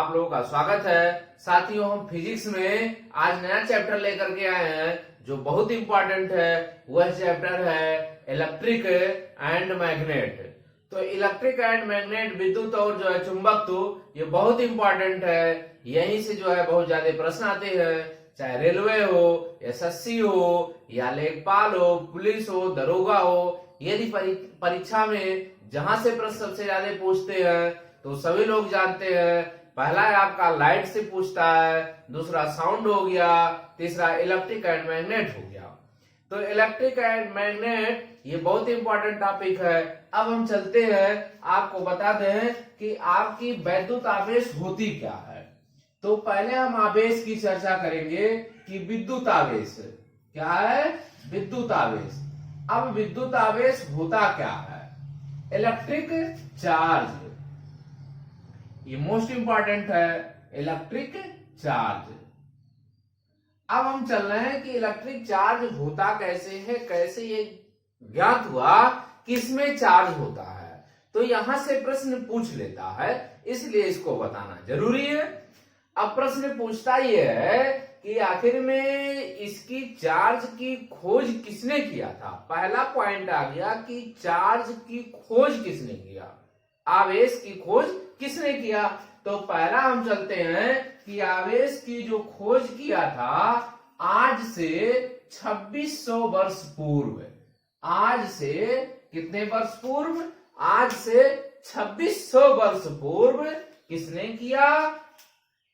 आप लोगों का स्वागत है। साथियों, हम फिजिक्स में आज नया चैप्टर लेकर के आए हैं जो बहुत इंपॉर्टेंट है। वह चैप्टर है इलेक्ट्रिक एंड मैग्नेट। तो इलेक्ट्रिक एंड मैग्नेट, विद्युत और जो है चुंबकत्व, ये बहुत इंपॉर्टेंट है। यहीं से जो है बहुत ज्यादा प्रश्न आते हैं, चाहे रेलवे हो, एसएससी हो, या लेखपाल हो, पुलिस हो, दरोगा हो। यदि परीक्षा में जहां से प्रश्न सबसे ज्यादा पूछते हैं तो सभी लोग जानते हैं। पहला है आपका लाइट से पूछता है, दूसरा साउंड हो गया, तीसरा इलेक्ट्रिक एंड मैग्नेट हो गया। तो इलेक्ट्रिक एंड मैग्नेट ये बहुत इंपॉर्टेंट टॉपिक है। अब हम चलते हैं, आपको बता दें कि आपकी वैद्युत आवेश होती क्या है। तो पहले हम आवेश की चर्चा करेंगे कि विद्युत आवेश क्या है। विद्युत आवेश। अब विद्युत आवेश होता क्या है। इलेक्ट्रिक चार्ज, ये मोस्ट इंपॉर्टेंट है, इलेक्ट्रिक चार्ज। अब हम चल रहे हैं कि इलेक्ट्रिक चार्ज होता कैसे है, कैसे ये ज्ञात हुआ किसमें चार्ज होता है। तो यहां से प्रश्न पूछ लेता है, इसलिए इसको बताना जरूरी है। अब प्रश्न पूछता ये है कि आखिर में इसकी चार्ज की खोज किसने किया था। पहला पॉइंट आ गया कि चार्ज की खोज किसने किया, आवेश की खोज किसने किया। तो पहला हम चलते हैं कि आवेश की जो खोज किया था आज से 2600 वर्ष पूर्व। आज से कितने वर्ष पूर्व, आज से 2600 वर्ष पूर्व किसने किया।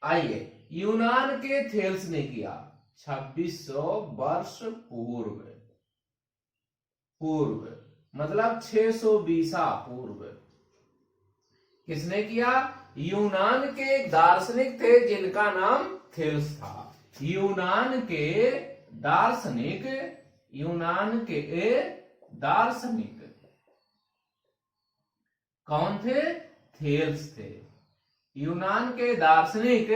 आइए, यूनान के थेल्स ने किया। 2600 वर्ष पूर्व मतलब 620 पूर्व किसने किया। यूनान के एक दार्शनिक थे जिनका नाम थेल्स था। यूनान के दार्शनिक कौन थे। थेल्स थे। यूनान के दार्शनिक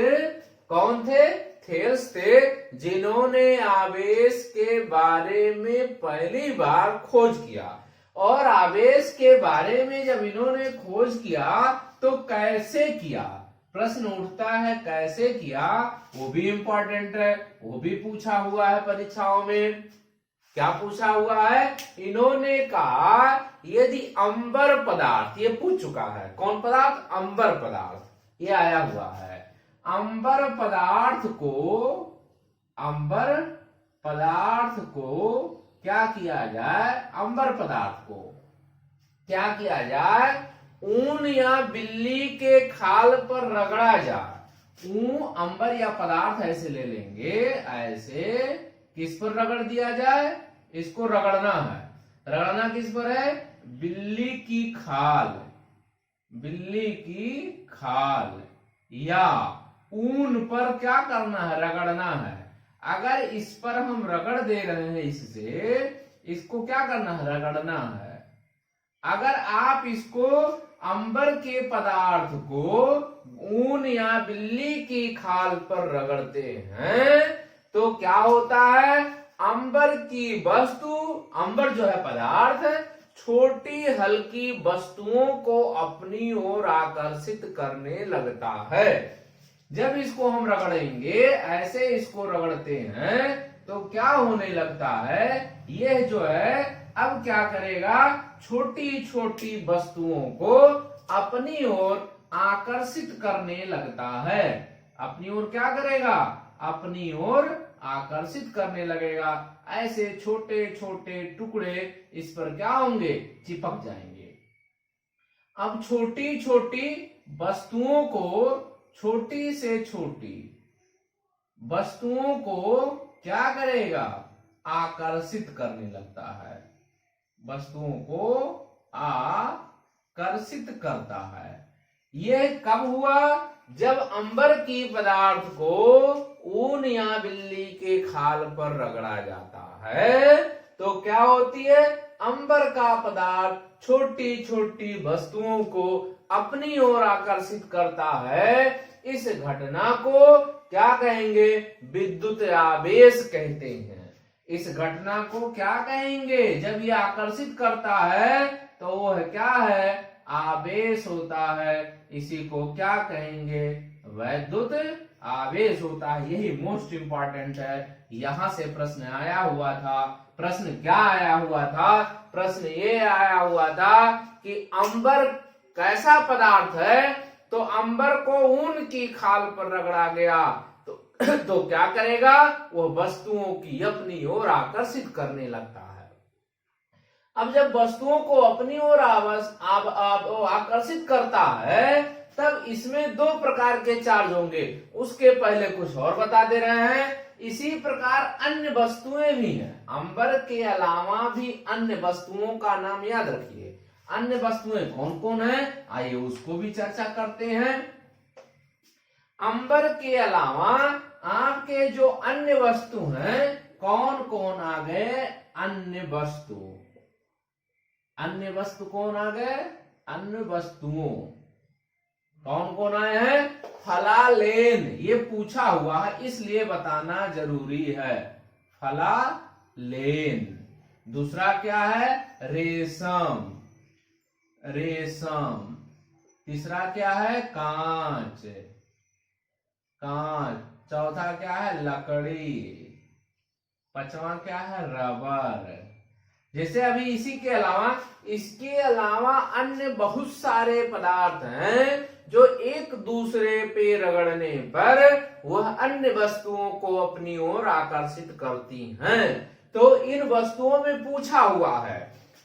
कौन थे। थेल्स थे, जिन्होंने आवेश के बारे में पहली बार खोज किया। और आवेश के बारे में जब इन्होंने खोज किया तो कैसे किया, प्रश्न उठता है कैसे किया। वो भी इंपॉर्टेंट है, वो भी पूछा हुआ है परीक्षाओं में। क्या पूछा हुआ है, इन्होंने कहा यदि अंबर पदार्थ, ये पूछ चुका है कौन पदार्थ, अंबर पदार्थ, ये आया हुआ है। अंबर पदार्थ को क्या किया जाए, अंबर पदार्थ को क्या किया जाए, ऊन या बिल्ली के खाल पर रगड़ा जाए। अंबर या पदार्थ ऐसे ले लेंगे, ऐसे किस पर रगड़ दिया जाए, इसको रगड़ना है। रगड़ना किस पर है, बिल्ली की खाल या ऊन पर क्या करना है, रगड़ना है। अगर इस पर हम रगड़ दे रहे हैं, इसको क्या करना है, रगड़ना है। अगर आप इसको अंबर के पदार्थ को ऊन या बिल्ली की खाल पर रगड़ते हैं तो क्या होता है, अंबर की वस्तु, अंबर जो है पदार्थ, छोटी हल्की वस्तुओं को अपनी ओर आकर्षित करने लगता है। जब इसको हम रगड़ेंगे, ऐसे इसको रगड़ते हैं तो क्या होने लगता है, यह जो है अब क्या करेगा, छोटी छोटी वस्तुओं को अपनी ओर आकर्षित करने लगता है। अपनी ओर क्या करेगा, अपनी ओर आकर्षित करने लगेगा। ऐसे छोटे छोटे टुकड़े इस पर क्या होंगे, चिपक जाएंगे। अब छोटी छोटी वस्तुओं को, छोटी से छोटी वस्तुओं को क्या करेगा, आकर्षित करने लगता है। वस्तुओं को आकर्षित करता है। यह कब हुआ, जब अंबर की पदार्थ को ऊन या बिल्ली के खाल पर रगड़ा जाता है तो क्या होती है, अंबर का पदार्थ छोटी छोटी वस्तुओं को अपनी ओर आकर्षित करता है। इस घटना को क्या कहेंगे, विद्युत आवेश कहते हैं। इस घटना को क्या कहेंगे, जब ये आकर्षित करता है तो वो क्या है, आवेश होता है। इसी को क्या कहेंगे, वैद्युत आवेश होता है। यही मोस्ट इंपॉर्टेंट है। यहां से प्रश्न आया हुआ था। प्रश्न क्या आया हुआ था? प्रश्न ये आया हुआ था कि अंबर कैसा पदार्थ है? तो अंबर को ऊन की खाल पर रगड़ा गया तो क्या करेगा? वो वस्तुओं की अपनी ओर आकर्षित करने लगता है। अब जब वस्तुओं को अपनी ओर आकर्षित करता है तब इसमें दो प्रकार के चार्ज होंगे। उसके पहले कुछ और बता दे रहे हैं। इसी प्रकार अन्य वस्तुएं भी हैं। अंबर के अलावा भी अन्य वस्तुओं का नाम याद रखिए। अन्य वस्तुएं कौन कौन है? आइए उसको भी चर्चा करते हैं। अंबर के अलावा आपके जो अन्य वस्तु हैं, कौन कौन आ गए? अन्य वस्तु। अन्य वस्तु कौन आ गए? अन्य वस्तुओं कौन कौन आए हैं? फलालेन। ये पूछा हुआ है इसलिए बताना जरूरी है। फलालेन। दूसरा क्या है? रेशम। रेशम। तीसरा क्या है? कांच। कांच। चौथा क्या है? लकड़ी। पांचवा क्या है? रबर। जैसे अभी इसके अलावा अन्य बहुत सारे पदार्थ हैं जो एक दूसरे पे रगड़ने पर वह अन्य वस्तुओं को अपनी ओर आकर्षित करती हैं। तो इन वस्तुओं में पूछा हुआ है।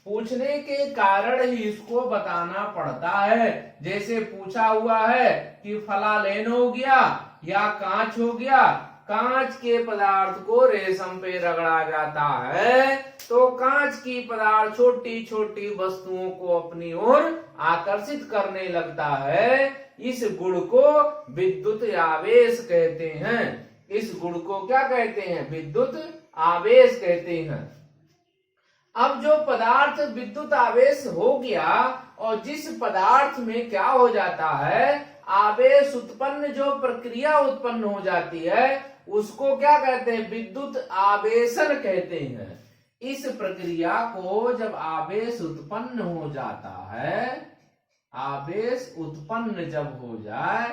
पूछने के कारण ही इसको बताना पड़ता है। जैसे पूछा हुआ है कि फलालेन हो गया या कांच हो गया। कांच के पदार्थ को रेशम पे रगड़ा जाता है तो कांच की पदार्थ छोटी छोटी वस्तुओं को अपनी ओर आकर्षित करने लगता है। इस गुण को विद्युत आवेश कहते हैं। इस गुण को क्या कहते हैं? विद्युत आवेश कहते हैं। अब जो पदार्थ विद्युत आवेश हो गया और जिस पदार्थ में क्या हो जाता है? आवेश उत्पन्न, जो प्रक्रिया उत्पन्न हो जाती है उसको क्या कहते हैं? विद्युत आवेशन कहते हैं। इस प्रक्रिया को जब आवेश उत्पन्न हो जाता है, आवेश उत्पन्न जब हो जाए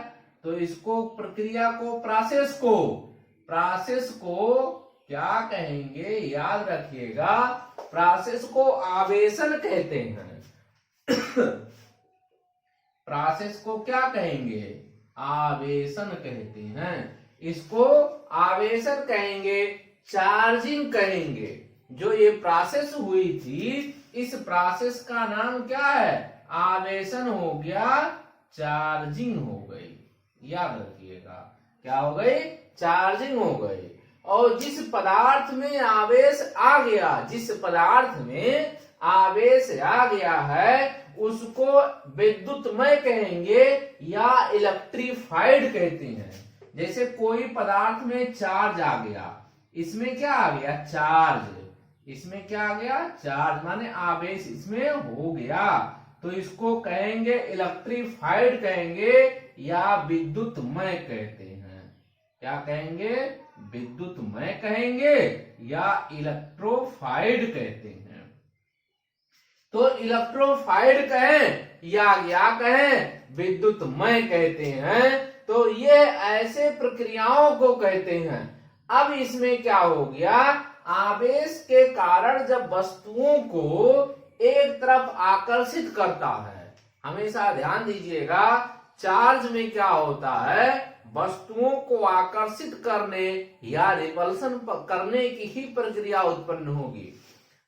तो इसको प्रक्रिया को प्रोसेस को क्या कहेंगे? याद रखिएगा, प्रोसेस को आवेशन कहते हैं। प्रोसेस को क्या कहेंगे? आवेशन कहते हैं। इसको आवेशन कहेंगे, चार्जिंग कहेंगे। जो ये प्रोसेस हुई थी इस प्रोसेस का नाम क्या है? आवेशन हो गया, चार्जिंग हो गई। याद रखिएगा, क्या हो गई? चार्जिंग हो गई। और जिस पदार्थ में आवेश आ गया, जिस पदार्थ में आवेश आ गया है उसको विद्युतमय कहेंगे या इलेक्ट्रीफाइड कहते हैं। जैसे कोई पदार्थ में चार्ज आ गया, इसमें क्या आ गया? चार्ज। इसमें क्या आ गया? चार्ज, माने आवेश इसमें हो गया तो इसको कहेंगे इलेक्ट्रीफाइड कहेंगे या विद्युतमय कहते हैं। क्या कहेंगे? विद्युतमय कहेंगे या इलेक्ट्रोफाइड कहते हैं। तो इलेक्ट्रोफाइड कहें या क्या कहें? विद्युतमय कहते हैं। तो ये ऐसे प्रक्रियाओं को कहते हैं। अब इसमें क्या हो गया? आवेश के कारण जब वस्तुओं को एक तरफ आकर्षित करता है, हमेशा ध्यान दीजिएगा, चार्ज में क्या होता है? वस्तुओं को आकर्षित करने या रिपल्सन करने की ही प्रक्रिया उत्पन्न होगी।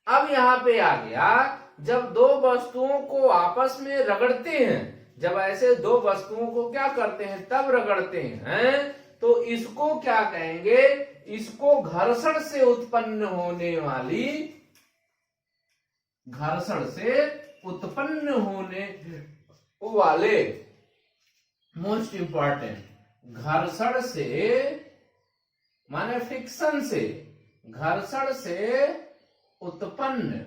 अब यहाँ पे आ गया, जब दो वस्तुओं को आपस में रगड़ते हैं, जब ऐसे दो वस्तुओं को क्या करते हैं? तब रगड़ते हैं तो इसको क्या कहेंगे? इसको घर्षण से उत्पन्न होने वाली, घर्षण से उत्पन्न होने वाले, मोस्ट इंपॉर्टेंट, घर्षण से माने फ्रिक्शन से, घर्षण से उत्पन्न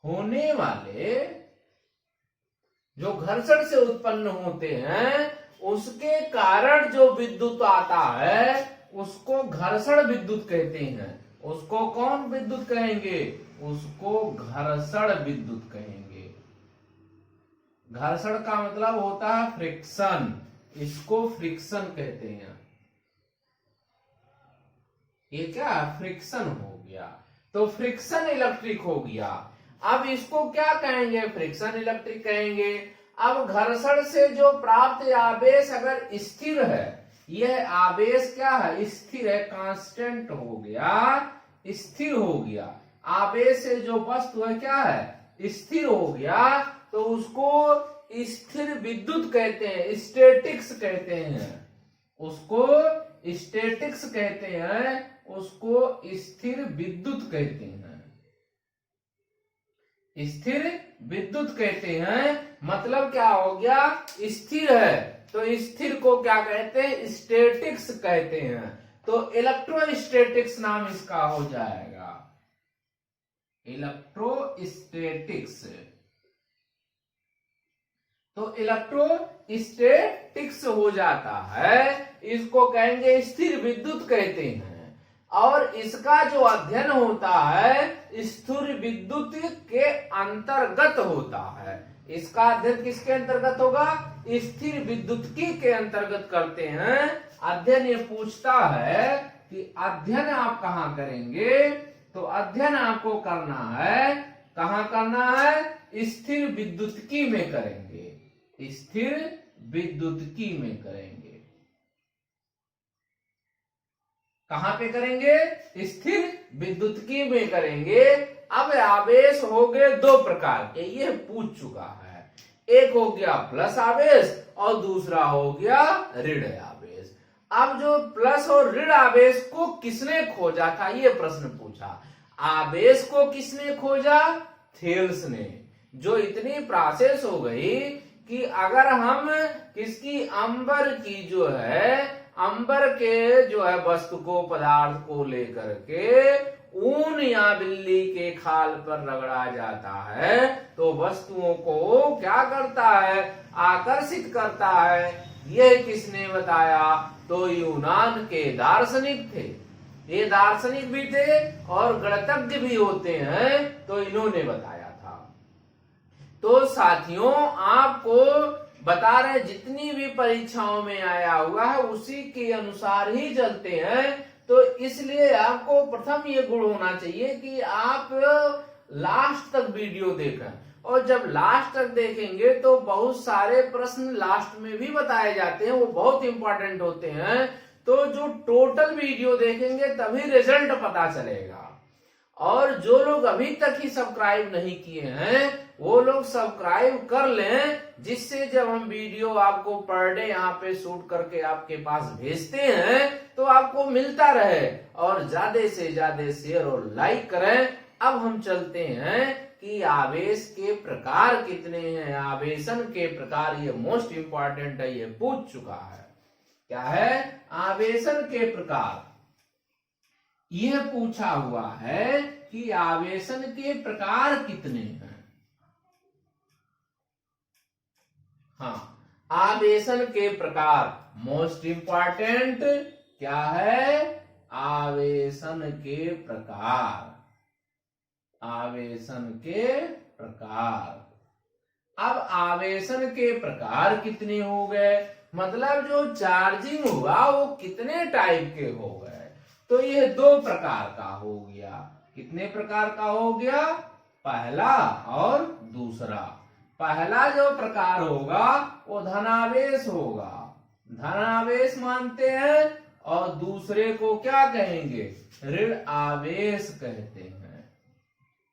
होने वाले, जो घर्षण से उत्पन्न होते हैं उसके कारण जो विद्युत आता है उसको घर्षण विद्युत कहते हैं। उसको कौन विद्युत कहेंगे? उसको घर्षण विद्युत कहेंगे। घर्षण का मतलब होता है फ्रिक्शन। इसको फ्रिक्शन कहते हैं। ये क्या फ्रिक्शन हो गया, तो फ्रिक्शन इलेक्ट्रिक हो गया। अब इसको क्या कहेंगे, फ्रिक्शन इलेक्ट्रिक कहेंगे। अब घर्षण से जो प्राप्त आवेश अगर स्थिर है, यह आवेश क्या है, स्थिर है, कांस्टेंट हो गया, स्थिर हो गया। आवेश से जो वस्तु है क्या है, स्थिर हो गया, तो उसको स्थिर विद्युत कहते हैं, स्टैटिक्स कहते हैं, उसको स्टैटिक्स कहते हैं, उसको स्थिर विद्युत कहते हैं, स्थिर विद्युत कहते हैं। मतलब क्या हो गया, स्थिर है, तो स्थिर को क्या कहते हैं, स्टैटिक्स कहते हैं। तो इलेक्ट्रोस्टैटिक्स नाम इसका हो जाएगा, इलेक्ट्रोस्टैटिक्स। तो इलेक्ट्रोस्टैटिक्स हो जाता है, इसको कहेंगे स्थिर विद्युत कहते हैं। और इसका जो अध्ययन होता है स्थिर विद्युत के अंतर्गत होता है। इसका अध्ययन किसके अंतर्गत होगा, स्थिर विद्युतिकी के अंतर्गत करते हैं अध्ययन। ये पूछता है कि अध्ययन आप कहाँ करेंगे, तो अध्ययन आपको करना है, कहाँ करना है, स्थिर विद्युतिकी में करेंगे, स्थिर विद्युतिकी में करेंगे। कहां पे करेंगे, स्थिर विद्युतिकी में करेंगे। अब आवेश हो गए दो प्रकार के, ये पूछ चुका है। एक हो गया प्लस आवेश और दूसरा हो गया ऋण आवेश। अब जो प्लस और ऋण आवेश को किसने खोजा था, ये प्रश्न पूछा। आवेश को किसने खोजा, थेल्स ने। जो इतनी प्रोसेस हो गई कि अगर हम किसकी, अंबर की जो है, अंबर के जो है वस्तु को, पदार्थ को लेकर के ऊन या बिल्ली के खाल पर रगड़ा जाता है, तो वस्तुओं को क्या करता है, आकर्षित करता है। यह किसने बताया, तो यूनान के दार्शनिक थे। ये दार्शनिक भी थे और गणितज्ञ भी होते हैं, तो इन्होंने बताया था। तो साथियों आपको बता रहे, जितनी भी परीक्षाओं में आया हुआ है उसी के अनुसार ही चलते हैं। तो इसलिए आपको प्रथम ये गुण होना चाहिए कि आप लास्ट तक वीडियो देखें, और जब लास्ट तक देखेंगे तो बहुत सारे प्रश्न लास्ट में भी बताए जाते हैं, वो बहुत इंपॉर्टेंट होते हैं। तो जो टोटल वीडियो देखेंगे तभी रिजल्ट पता चलेगा। और जो लोग अभी तक ही सब्सक्राइब नहीं किए हैं वो लोग सब्सक्राइब कर लें, जिससे जब हम वीडियो आपको पर डे यहाँ पे शूट करके आपके पास भेजते हैं तो आपको मिलता रहे। और ज्यादा से ज्यादा शेयर और लाइक करें। अब हम चलते हैं कि आवेश के प्रकार कितने हैं, आवेशन के प्रकार, ये मोस्ट इंपॉर्टेंट है, ये पूछ चुका है। क्या है, आवेशन के प्रकार, यह पूछा हुआ है कि आवेशन के प्रकार कितने हैं। हाँ, आवेशन के प्रकार मोस्ट इंपॉर्टेंट क्या है, आवेशन के प्रकार, आवेशन के प्रकार। अब आवेशन के प्रकार कितने हो गए, मतलब जो चार्जिंग हुआ वो कितने टाइप के हो गए। तो ये दो प्रकार का हो गया। कितने प्रकार का हो गया, पहला और दूसरा। पहला जो प्रकार होगा वो धनावेश होगा, धनावेश मानते हैं। और दूसरे को क्या कहेंगे, ऋण आवेश कहते हैं।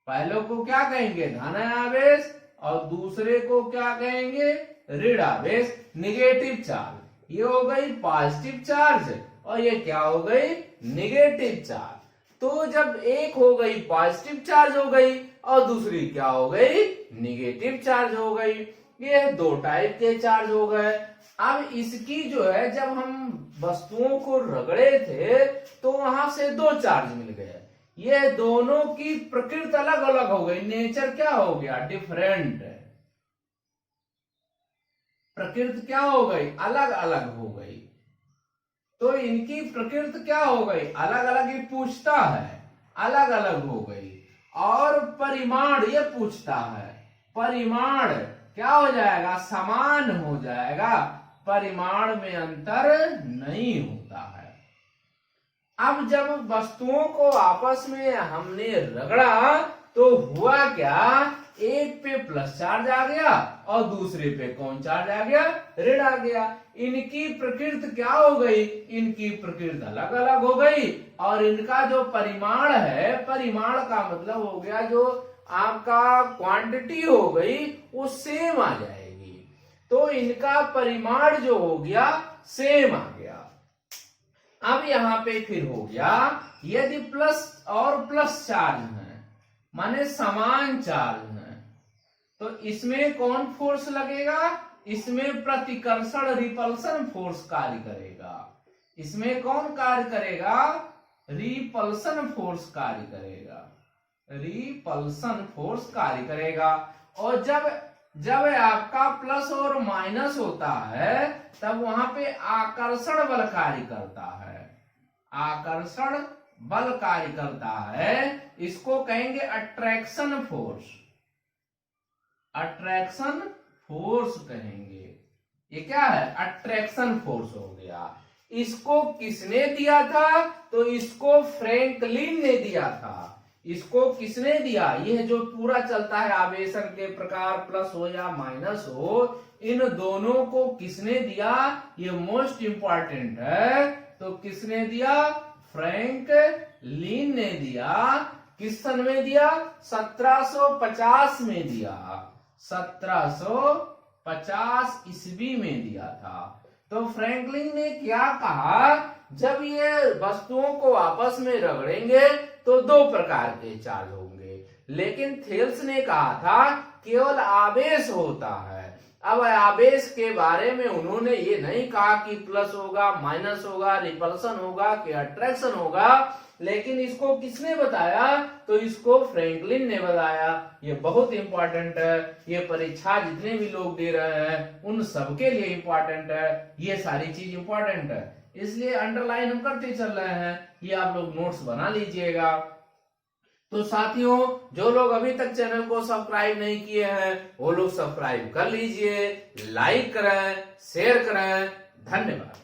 पहले को क्या कहेंगे, धन आवेश, और दूसरे को क्या कहेंगे, ऋण आवेश, निगेटिव चार्ज। ये हो गई पॉजिटिव चार्ज और ये क्या हो गई, निगेटिव चार्ज। तो जब एक हो गई पॉजिटिव चार्ज हो गई और दूसरी क्या हो गई, निगेटिव चार्ज हो गई। ये दो टाइप के चार्ज हो गए। अब इसकी जो है, जब हम वस्तुओं को रगड़े थे तो वहां से दो चार्ज मिल गए। ये दोनों की प्रकृति अलग अलग हो गई, नेचर क्या हो गया, डिफरेंट। प्रकृति क्या हो गई, अलग अलग हो गई। तो इनकी प्रकृति क्या हो गई, अलग अलग ही पूछता है, अलग अलग हो गई। और परिमाण ये पूछता है, परिमाण क्या हो जाएगा, समान हो जाएगा। परिमाण में अंतर नहीं होता है। अब जब वस्तुओं को आपस में हमने रगड़ा तो हुआ क्या, एक पे प्लस चार्ज आ गया और दूसरे पे कौन चार्ज आ गया, ऋण आ गया। इनकी प्रकृति क्या हो गई, इनकी प्रकृति अलग अलग हो गई और इनका जो परिमाण है, परिमाण का मतलब हो गया जो आपका क्वांटिटी हो गई वो सेम आ जाएगी। तो इनका परिमाण जो हो गया सेम आ गया। अब यहां पे फिर हो गया, यदि प्लस और प्लस चार्ज है माने समान चार्ज है तो इसमें कौन फोर्स लगेगा, इसमें प्रतिकर्षण रिपल्सन फोर्स कार्य करेगा। इसमें कौन कार्य करेगा, रिपल्सन फोर्स कार्य करेगा, रिपल्सन फोर्स कार्य करेगा। और जब आपका प्लस और माइनस होता है तब वहां पे आकर्षण बल कार्य करता है, आकर्षण बल कार्य करता है। इसको कहेंगे अट्रैक्शन फोर्स, अट्रैक्शन फोर्स कहेंगे। ये क्या है, अट्रैक्शन फोर्स हो गया। इसको किसने दिया था, तो इसको फ्रैंकलिन ने दिया था। इसको किसने दिया, यह जो पूरा चलता है आवेशन के प्रकार प्लस हो या माइनस हो, इन दोनों को किसने दिया, ये मोस्ट इंपॉर्टेंट है। तो किसने दिया, फ्रैंकलिन ने दिया। किस सन में दिया, 1750 में दिया, 1750 ईस्वी में दिया था। तो फ्रैंकलिन ने क्या कहा, जब ये वस्तुओं को आपस में रगड़ेंगे तो दो प्रकार के चार्ज होंगे, लेकिन थेल्स ने कहा था केवल आवेश होता है। अब आवेश के बारे में उन्होंने ये नहीं कहा कि प्लस होगा, माइनस होगा, रिपल्सन होगा कि अट्रैक्शन होगा, लेकिन इसको किसने बताया, तो इसको फ्रैंकलिन ने बताया। ये बहुत इंपॉर्टेंट है, ये परीक्षा जितने भी लोग दे रहे हैं उन सबके लिए इंपॉर्टेंट है, ये सारी चीज इंपॉर्टेंट है, इसलिए अंडरलाइन हम करते चल रहे हैं। ये आप लोग नोट्स बना लीजिएगा। तो साथियों, जो लोग अभी तक चैनल को सब्सक्राइब नहीं किए हैं वो लोग सब्सक्राइब कर लीजिए, लाइक करें, शेयर करें। धन्यवाद।